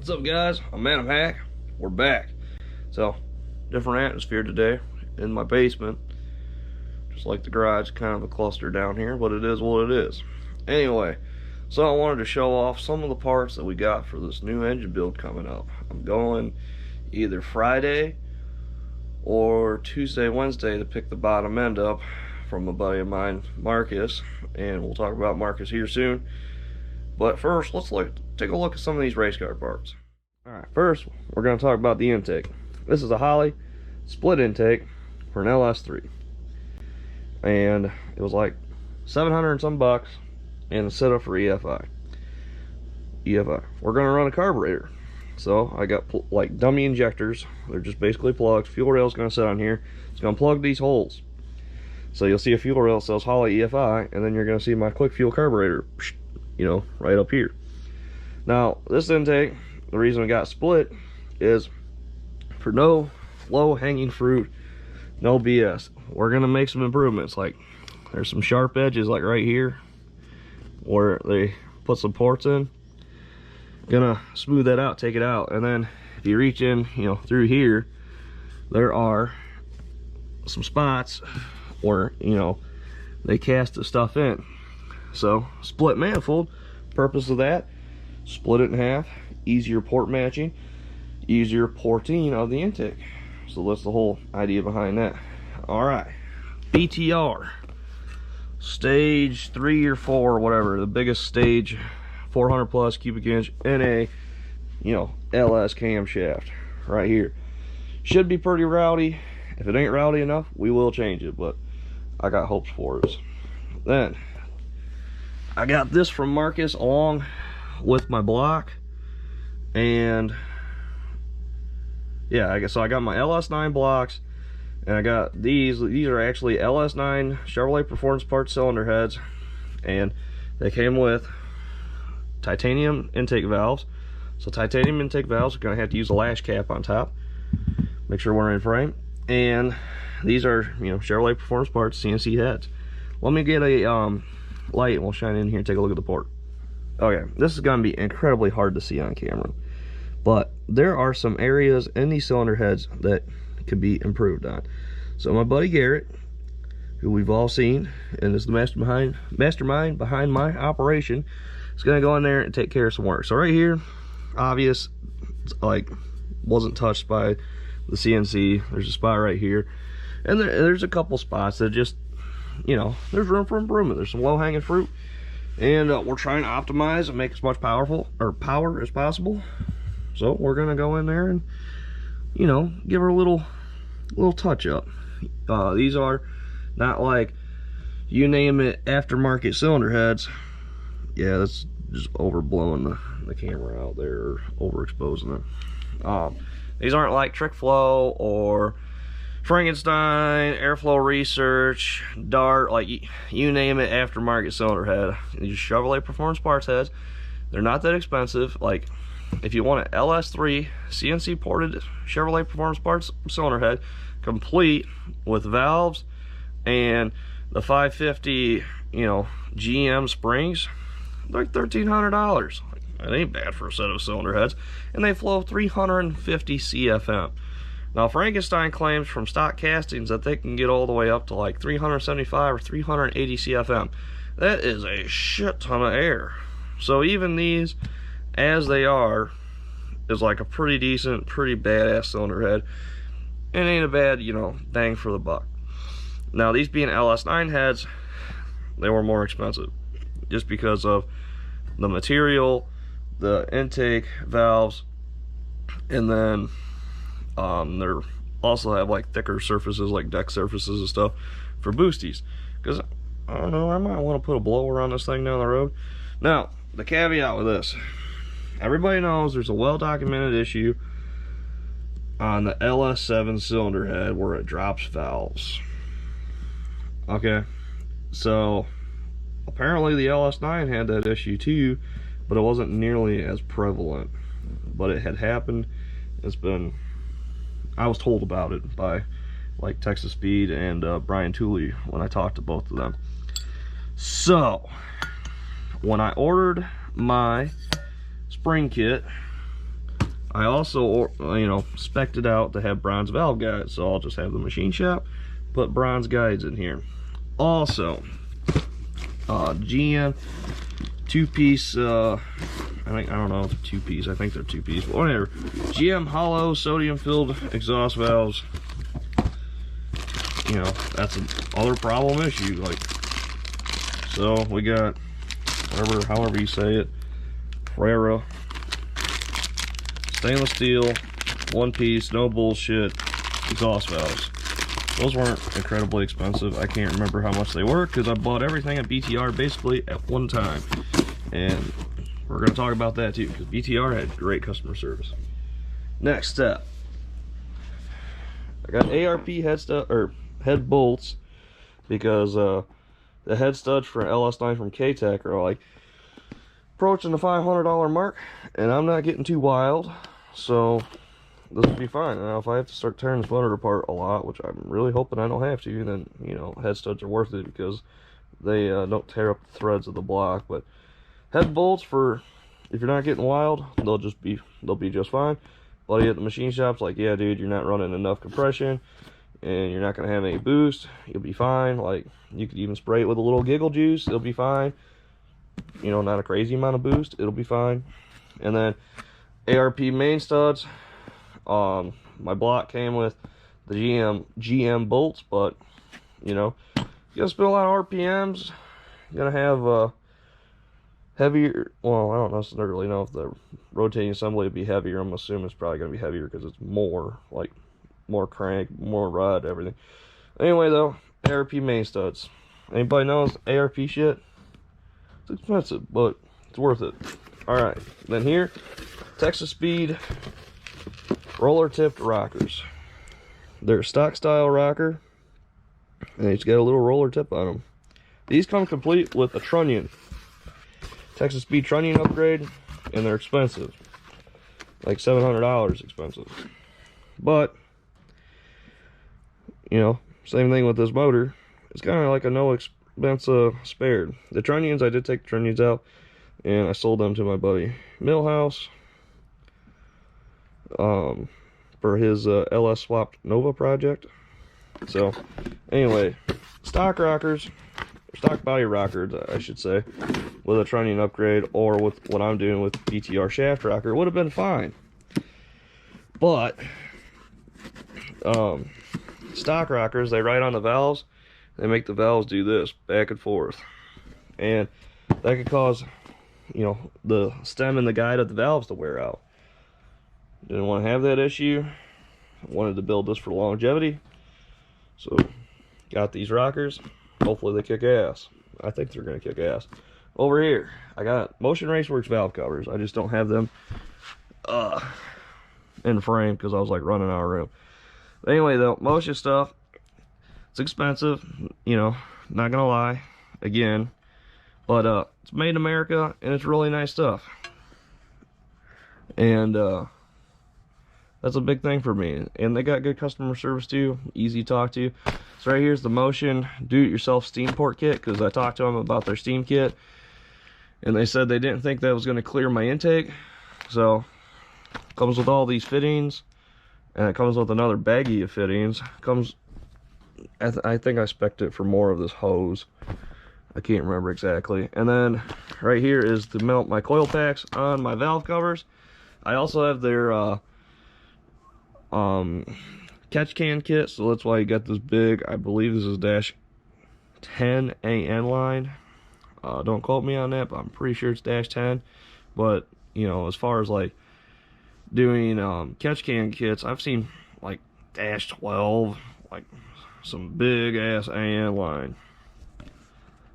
What's up, guys? I'm Man of Hack. We're back. So, different atmosphere today in my basement. Just like the garage, kind of a cluster down here, but it is what it is. Anyway, so I wanted to show off some of the parts that we got for this new engine build coming up. I'm going either Friday or Tuesday, Wednesday to pick the bottom end up from a buddy of mine, Marcus, and we'll talk about Marcus here soon. But first, let's take a look at some of these race car parts. Alright, first we're going to talk about the intake. This is a Holley split intake for an LS3. And it was like 700 and some bucks, and a setup for EFI. We're going to run a carburetor. So I got like dummy injectors. They're just basically plugs. Fuel rail is going to sit on here. It's going to plug these holes. So you'll see a fuel rail that says Holley EFI, and then you're going to see my quick fuel carburetor, you know, right up here. Now, this intake, the reason we got split is for no low-hanging fruit, no BS. We're going to make some improvements. Like, there's some sharp edges, like right here, where they put some ports in. Gonna smooth that out, take it out, and then if you reach in, you know, through here, there are some spots where, you know, they cast the stuff in. So, split manifold, purpose of that, split it in half, easier port matching, easier porting of the intake. So that's the whole idea behind that. Alright, Btr stage 3 or 4 or whatever, the biggest stage, 400 plus cubic inch in a, you know, LS camshaft right here. Should be pretty rowdy. If it ain't rowdy enough, we will change it, but I got hopes for it. Then I got this from Marcus along with my block, and yeah, I got my Ls9 blocks, and I got these are actually Ls9 Chevrolet Performance Parts cylinder heads, and they came with titanium intake valves. So titanium intake valves are going to have to use a lash cap on top, make sure we're in frame, and these are, you know, Chevrolet Performance Parts CNC heads. Let me get a light and we'll shine in here and take a look at the port. Okay, this is going to be incredibly hard to see on camera, but there are some areas in these cylinder heads that could be improved on. So my buddy Garrett, who we've all seen and is the mastermind behind my operation, is going to go in there and take care of some work. So right here, obvious, like, wasn't touched by the CNC. There's a spot right here, and there's a couple spots that just, you know, there's room for improvement. There's some low-hanging fruit, and we're trying to optimize and make as much power as possible. So we're gonna go in there and, you know, give her a little touch up. These are not like, you name it, aftermarket cylinder heads. Yeah, that's just overblowing the camera out there, or overexposing it. These aren't like Trick Flow or Frankenstein, Airflow Research, Dart, like you name it, aftermarket cylinder head. These Chevrolet Performance Parts heads, they're not that expensive. Like, if you want an LS3 CNC ported Chevrolet Performance Parts cylinder head, complete with valves and the 550, you know, GM springs, like $1,300. It ain't bad for a set of cylinder heads, and they flow 350 CFM. Now, Frankenstein claims from stock castings that they can get all the way up to like 375 or 380 CFM. That is a shit ton of air. So even these, as they are, is like a pretty decent, pretty badass cylinder head. It ain't a bad, you know, bang for the buck. Now, these being Ls9 heads, they were more expensive just because of the material, the intake valves, and then they also have like thicker surfaces, like deck surfaces and stuff for boosties. Because I don't know, I might want to put a blower on this thing down the road. Now, the caveat with this, everybody knows there's a well-documented issue on the LS7 cylinder head where it drops valves. Okay, so apparently the LS9 had that issue too, but it wasn't nearly as prevalent. But it had happened. It's been, I was told about it by like Texas Speed and Brian Tooley when I talked to both of them. So when I ordered my spring kit, I also, you know, spec'd it out to have bronze valve guides, so I'll just have the machine shop put bronze guides in here. Also, GM two-piece, I don't know if they're two-piece, I think they're two-piece, but whatever. GM hollow sodium-filled exhaust valves. You know, that's another problem issue. Like, so we got however you say it, Ferrera stainless steel, one piece, no bullshit exhaust valves. Those weren't incredibly expensive. I can't remember how much they were because I bought everything at BTR basically at one time. And we're going to talk about that too because BTR had great customer service. Next step, I got ARP head bolts because the head studs for LS9 from K-Tech are like approaching the $500 mark, and I'm not getting too wild, so this will be fine. Now, if I have to start tearing this motor apart a lot, which I'm really hoping I don't have to, then, you know, head studs are worth it because they don't tear up the threads of the block. But head bolts, for if you're not getting wild, they'll be just fine. Buddy at the machine shop's like, yeah, dude, you're not running enough compression, and you're not gonna have any boost. You'll be fine. Like, you could even spray it with a little giggle juice. It'll be fine. You know, not a crazy amount of boost. It'll be fine. And then Arp Main Studs. My block came with the GM bolts, but you know, you gotta spend a lot of RPMs. You're gonna have heavier. Well, I don't necessarily know if the rotating assembly would be heavier. I'm assuming it's probably gonna be heavier because it's more crank, more rod, everything. Anyway, though, Arp Main Studs. Anybody knows ARP shit? It's expensive, but it's worth it. Alright, then here, Texas Speed roller tipped rockers. They're a stock style rocker, and it's got a little roller tip on them. These come complete with a trunnion. Texas Speed trunnion upgrade, and they're expensive. Like $700 expensive. But, you know, same thing with this motor. It's kind of like a no expense spared. The trunnions, I did take the trunnions out, and I sold them to my buddy Millhouse for his LS swapped Nova project. So anyway, stock rockers, stock body rockers I should say, with a trunnion upgrade, or with what I'm doing with Btr Shaft Rocker, would have been fine. But stock rockers, they ride on the valves. They make the valves do this back and forth, and that could cause, you know, the stem and the guide of the valves to wear out. Didn't want to have that issue. Wanted to build this for longevity, so got these rockers. Hopefully they kick ass. I think they're gonna kick ass. Over here, I got Motion Raceworks valve covers. I just don't have them in frame because I was like running out of room. But anyway, though, Motion stuff. It's expensive, you know, not gonna lie, again, but it's made in America, and it's really nice stuff, and that's a big thing for me. And they got good customer service too, easy to talk to. So right here's the Motion do-it-yourself steam port kit, because I talked to them about their steam kit, and they said they didn't think that was going to clear my intake. So it comes with all these fittings, and it comes with another baggie of fittings. Comes, I think I spec'd it for more of this hose. I can't remember exactly. And then right here is to mount my coil packs on my valve covers. I also have their catch can kit, so that's why you got this big, I believe this is dash 10 AN line. Don't quote me on that, but I'm pretty sure it's dash 10. But you know, as far as like doing catch can kits, I've seen like dash 12, like some big ass AN line.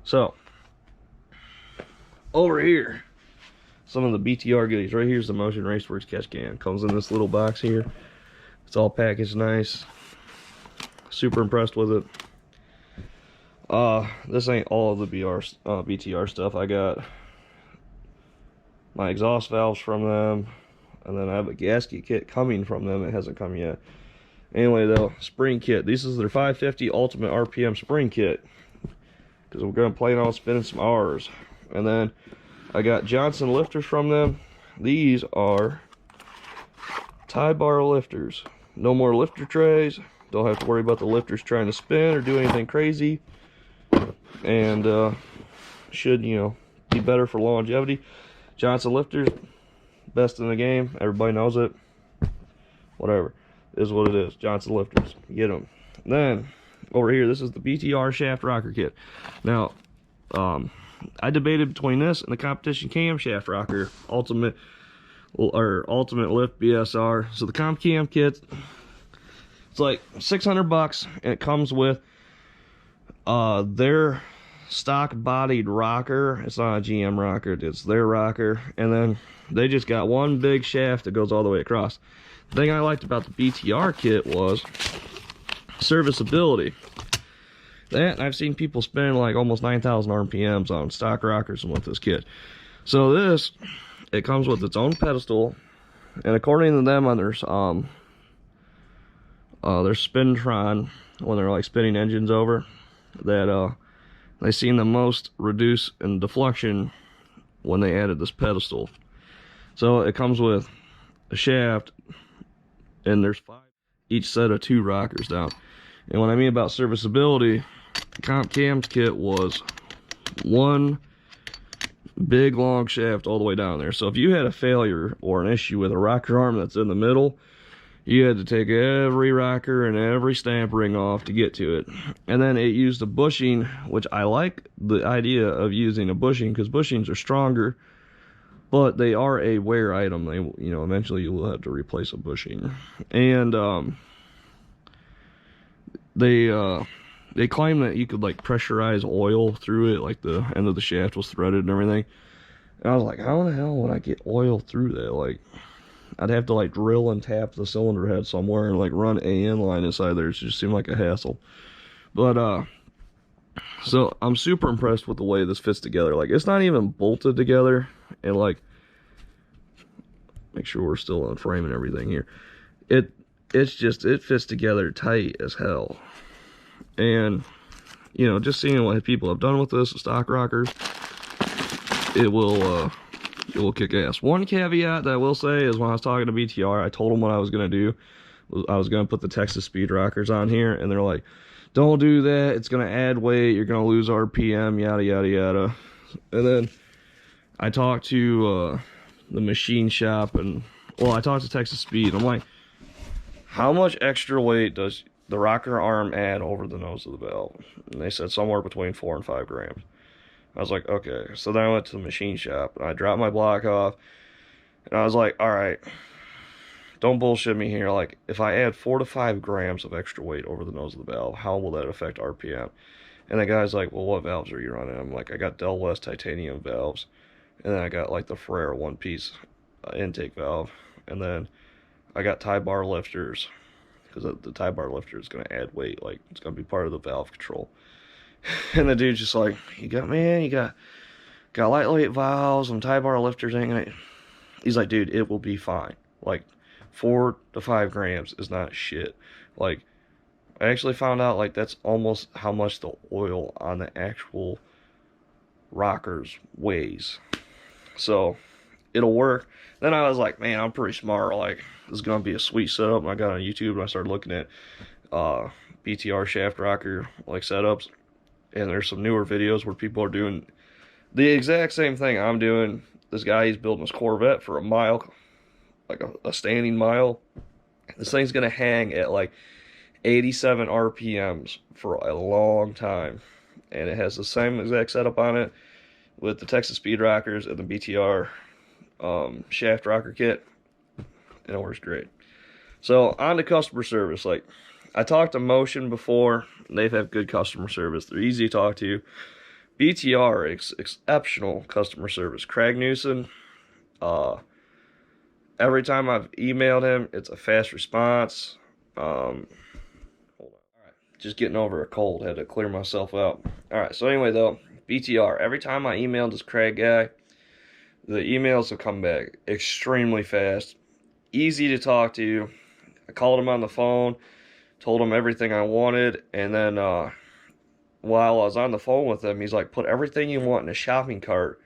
So over here, some of the BTR goodies. Right here's the Motion Raceworks catch can. Comes in this little box here. It's all packaged nice. Super impressed with it. This ain't all of the BTR stuff. I got my exhaust valves from them, and then I have a gasket kit coming from them. It hasn't come yet. Anyway, though, spring kit. This is their 550 Ultimate RPM spring kit, because we're going to plan on spinning some R's. And then I got Johnson lifters from them. These are tie bar lifters. No more lifter trays. Don't have to worry about the lifters trying to spin or do anything crazy. And should, you know, be better for longevity. Johnson lifters, best in the game. Everybody knows it. Whatever. It is what it is. Johnson lifters. Get them. Then, over here, this is the Btr Shaft Rocker Kit. Now, I debated between this and the competition cam shaft rocker ultimate lift BSR. So the comp cam kit, it's like $600, and it comes with their stock bodied rocker. It's not a GM rocker, it's their rocker, and then they just got one big shaft that goes all the way across. The thing I liked about the Btr kit was serviceability. That, I've seen people spend like almost 9,000 RPMs on stock rockers and with this kit. So this, it comes with its own pedestal, and according to them on their Spintron, when they're like spinning engines over, that they seen the most reduce in deflection when they added this pedestal. So it comes with a shaft, and there's 5 each set of 2 rockers down. And what I mean about serviceability, the comp cams kit was one big long shaft all the way down there. So if you had a failure or an issue with a rocker arm that's in the middle, you had to take every rocker and every stamp ring off to get to it. And then it used a bushing, which I like the idea of using a bushing, because bushings are stronger, but they are a wear item. They, you know, eventually you will have to replace a bushing. And they claim that you could like pressurize oil through it, like the end of the shaft was threaded and everything. And I was like, how the hell would I get oil through that? Like, I'd have to like drill and tap the cylinder head somewhere and like run AN line inside there. It just seemed like a hassle. But so I'm super impressed with the way this fits together. Like, it's not even bolted together, and like, make sure we're still on frame and everything here. It fits together tight as hell. And, you know, just seeing what people have done with this, the stock rockers, it will kick ass. One caveat that I will say is when I was talking to Btr, I told them what I was going to do. I was going to put the Texas speed rockers on here, and they're like, don't do that, it's going to add weight, you're going to lose RPM, yada, yada, yada. And then I talked to the machine shop, and, well, I talked to Texas Speed. I'm like, how much extra weight does the rocker arm add over the nose of the valve? And they said somewhere between 4 and 5 grams. I was like, okay. So then I went to the machine shop, and I dropped my block off, and I was like, all right, don't bullshit me here. Like, if I add 4 to 5 grams of extra weight over the nose of the valve, how will that affect RPM? And the guy's like, well, what valves are you running? I'm like, I got Del West titanium valves, and then I got like the Frere one-piece intake valve, and then I got tie bar lifters, because the tie bar lifter is going to add weight. Like, it's going to be part of the valve control. And the dude's just like, you got lightweight valves and tie bar lifters ain't gonna. He's like, dude, it will be fine. Like, 4 to 5 grams is not shit. Like, I actually found out, like, that's almost how much the oil on the actual rockers weighs. So it'll work. Then I was like, man, I'm pretty smart. Like, this is gonna be a sweet setup. And I got on YouTube and I started looking at Btr Shaft Rocker like setups, and there's some newer videos where people are doing the exact same thing I'm doing. This guy, he's building his Corvette for a mile, like a standing mile. This thing's gonna hang at like 87 RPMs for a long time, and it has the same exact setup on it with the Texas Speed Rockers and the Btr Shaft Rocker Kit, and it works great. So on to customer service. Like, I talked to Motion before, and they've had good customer service. They're easy to talk to. Btr, exceptional customer service. Craig Newsom, every time I've emailed him, it's a fast response. Hold on. All right, just getting over a cold. Had to clear myself out. All right, so anyway, though, Btr, every time I emailed this Craig guy, the emails have come back extremely fast. Easy to talk to. I called him on the phone, told him everything I wanted, and then while I was on the phone with him, he's like, put everything you want in a shopping cart,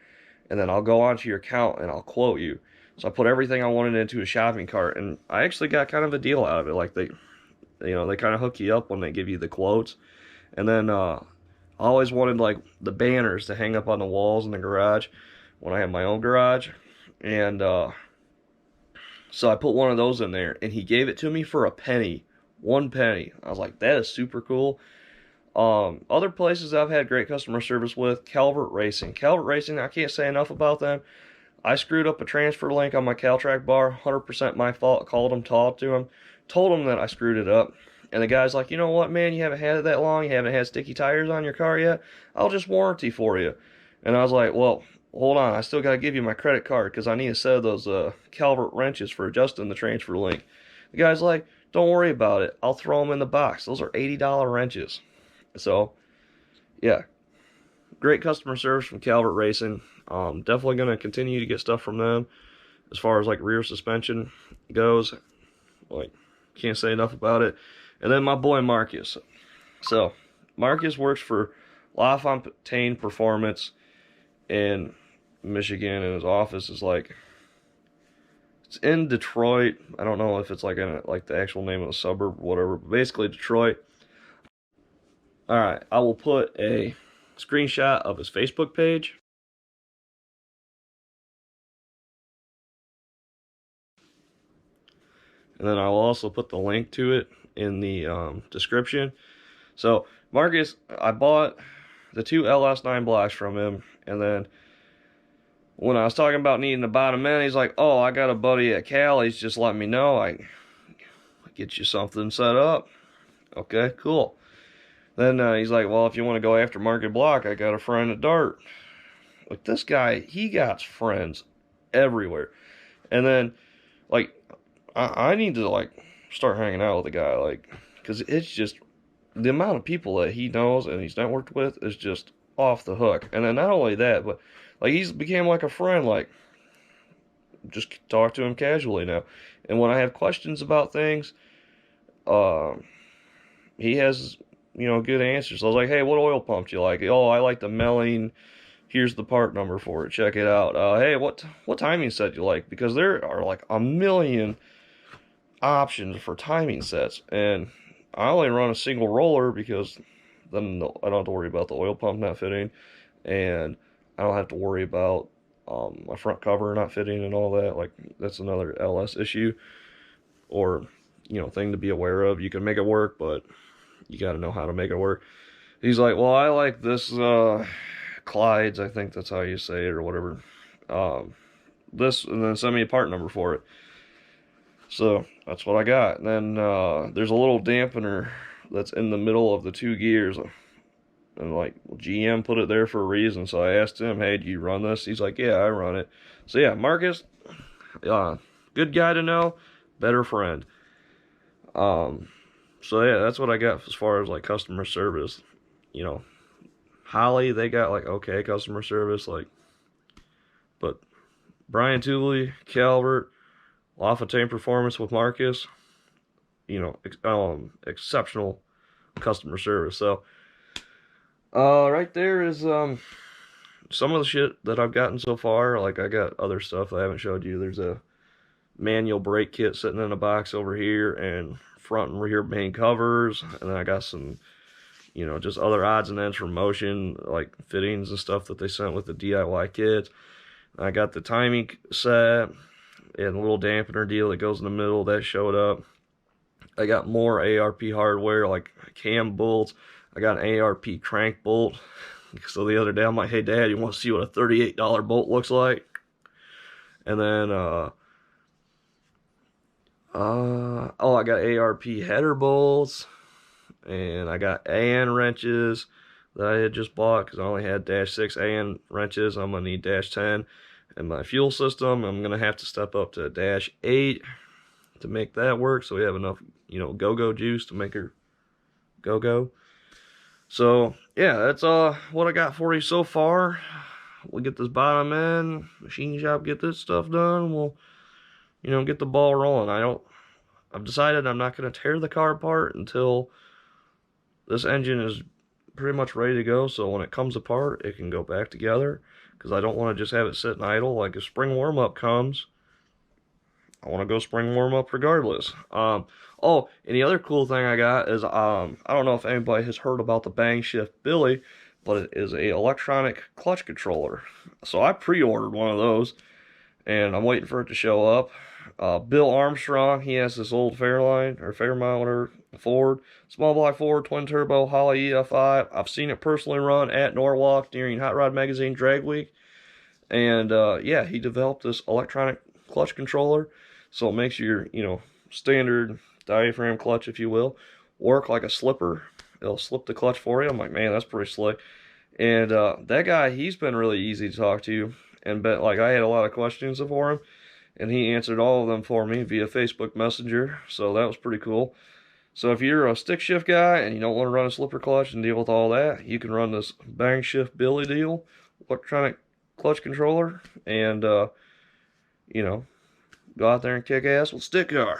and then I'll go onto your account and I'll quote you. So I put everything I wanted into a shopping cart, and I actually got kind of a deal out of it. Like they kind of hook you up when they give you the quotes. And then I always wanted like the banners to hang up on the walls in the garage when I had my own garage. And so I put one of those in there, and he gave it to me for a penny. 1 penny. I was like, that is super cool. Other places I've had great customer service with, Calvert Racing. Calvert Racing, I can't say enough about them. I screwed up a transfer link on my CalTrack bar, 100% my fault. Called him, talked to him, told him that I screwed it up. And the guy's like, you know what, man, you haven't had it that long, you haven't had sticky tires on your car yet, I'll just warranty for you. And I was like, well, hold on, I still got to give you my credit card because I need a set of those Calvert wrenches for adjusting the transfer link. The guy's like, don't worry about it, I'll throw them in the box. Those are $80 wrenches. So, yeah, great customer service from Calvert Racing. Definitely going to continue to get stuff from them as far as like rear suspension goes. Like, can't say enough about it. And then my boy Marcus. So, Marcus works for LaFontaine Performance in Michigan, and his office is like, it's in Detroit. I don't know if it's like in like the actual name of the suburb or whatever, but basically Detroit. Alright, I will put a screenshot of his Facebook page. And then I will also put the link to it in the description. So, Marcus, I bought the 2 Ls9 blocks from him, and then when I was talking about needing to buy them in, he's like, oh, I got a buddy at Cal, he's just letting me know, I get you something set up. Okay, cool. Then he's like, well, if you want to go after Market Block, I got a friend at Dart. Like, this guy, he got friends everywhere. And then, like, I need to, like, start hanging out with the guy, like, because it's just, the amount of people that he knows and he's networked with is just off the hook. And then not only that, but, like, he's became like a friend, like, just talk to him casually now. And when I have questions about things, he has, you know, good answers. I was like, hey, what oil pump do you like? Oh, I like the Melling. Here's the part number for it. Check it out. Hey, what timing set do you like? Because there are like a million options for timing sets, and I only run a single roller because then I don't have to worry about the oil pump not fitting, and I don't have to worry about my front cover not fitting and all that. Like, that's another LS issue, or, you know, thing to be aware of. You can make it work, but you got to know how to make it work. He's like, well, I like this Clyde's, I think that's how you say it, or whatever. This, and then send me a part number for it. So that's what I got. And then there's a little dampener that's in the middle of the 2 gears, and like, GM put it there for a reason. So I asked him, hey, do you run this? He's like, yeah, I run it. So yeah, Marcus, good guy to know, better friend. So yeah, that's what I got as far as like customer service. You know, Holly, they got like okay customer service, like, but Brian Tooley, Calvert, LaFontaine Performance with Marcus, you know, exceptional customer service. So, right there is some of the shit that I've gotten so far. Like, I got other stuff I haven't showed you. There's a manual brake kit sitting in a box over here, and front and rear main covers, and then I got some, you know, just other odds and ends from Motion, like fittings and stuff that they sent with the DIY kits. I got the timing set and a little dampener deal that goes in the middle that showed up. I got more ARP hardware, like cam bolts. I got an ARP crank bolt. So the other day I'm like, hey Dad, you want to see what a $38 bolt looks like? And then oh, I got ARP header bolts, and I got AN wrenches that I had just bought because I only had -6 AN wrenches. I'm gonna need -10, and my fuel system, I'm gonna have to step up to -8 to make that work, so we have enough, you know, go-go juice to make her go-go. So yeah, that's what I got for you so far. We'll get this bottom end machine shop, get this stuff done. We'll, you know, get the ball rolling. I've decided I'm not going to tear the car apart until this engine is pretty much ready to go, so when it comes apart, it can go back together, because I don't want to just have it sitting idle. Like, if spring warm-up comes, I want to go spring warm up regardless. Oh, and the other cool thing I got is I don't know if anybody has heard about the Bang Shift Billy, but it is a electronic clutch controller. So I pre-ordered one of those, and I'm waiting for it to show up. Bill Armstrong, he has this old Fairline or Fairmont, whatever, Ford, small block Ford, twin turbo, Holley EF5. I've seen it personally run at Norwalk during Hot Rod Magazine Drag Week, and yeah, he developed this electronic clutch controller, so it makes your standard diaphragm clutch, if you will, work like a slipper. It'll slip the clutch for you. I'm like, man, that's pretty slick. And that guy, he's been really easy to talk to, and like I had a lot of questions for him, and he answered all of them for me via Facebook Messenger, so that was pretty cool. So if you're a stick shift guy and you don't want to run a slipper clutch and deal with all that, you can run this Bang Shift Billy deal, electronic clutch controller, and go out there and kick ass with stick car.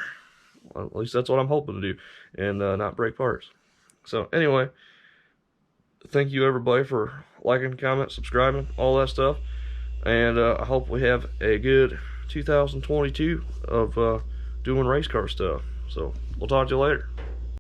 Well, at least that's what I'm hoping to do, and not break parts. So anyway, thank you everybody for liking, comment, subscribing, all that stuff, and I hope we have a good 2022 of doing race car stuff. So we'll talk to you later.